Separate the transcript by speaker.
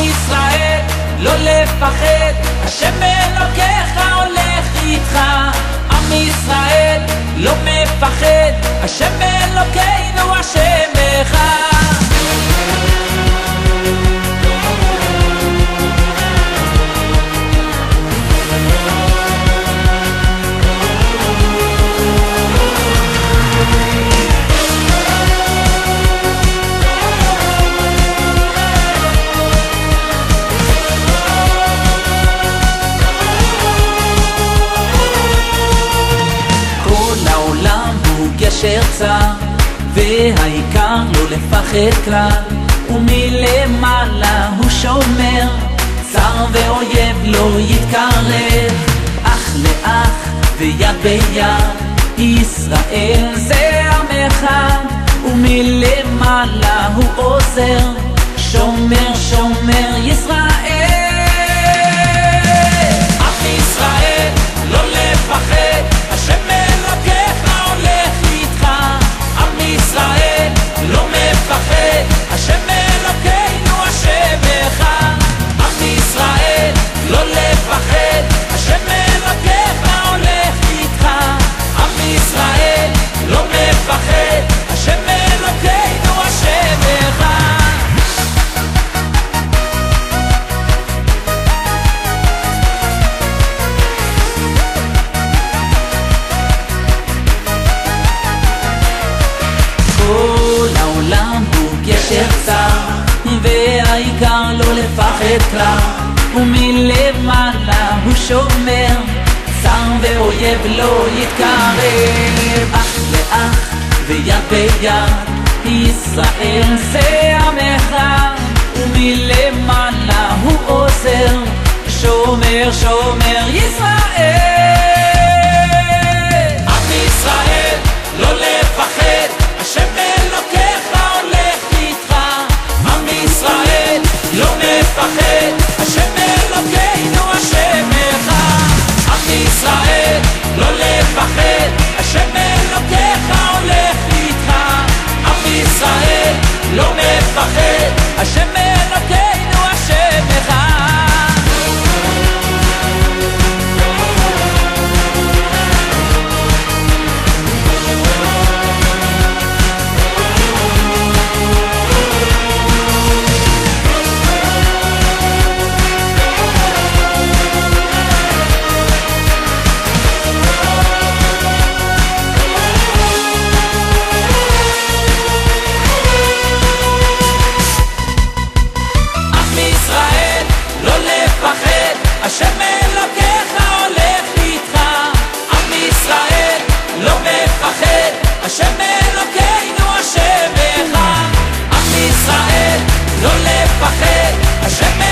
Speaker 1: ישראל, לא לפחד, השם אלוקיך הולך איתך. עם ישראל, לא מפחד, השם אלוקינו השם אחד. גשר צר, והעיקר לא לפחד כלל, ומלמעלה הוא שומר, צר ואויב לא יתקרב, אח לאח ויד ביד, ישראל זה עם אחד, ומלמעלה הוא עוזר, שומר שומר ישראל. עם ישראל לא לפחד, השם אלוקיך הולך איתך. עם ישראל לא מפחד, השם אלוקינו השם אחד. עם ישראל לא לפחד, השם אלוקיך הולך איתך. עם ישראל לא מפחד, השם אלוקינו השם אחד. כל העולם הוא גשר צר, והעיקר לא לפחד כלל, ומלמעלה הוא שומר, צר ואויב לא יתקרב, אח לאח ויד ביד, ישראל זה עם אחד, ומלמעלה הוא עוזר, שומר שומר ישראל. עם ישראל לא לפחד, השם אלוקיך הולך איתך. עם ישראל לא מפחד, השם אלוקינו השם אחד. עם ישראל לא לפחד, השם אלוקיך הולך איתך. עם ישראל לא מפחד, השם אלוקינו השם אחד. השם אלוקיך הולך איתך. עם ישראל לא מפחד, השם אלוקינו השם אחד. עם ישראל לא לפחד, השם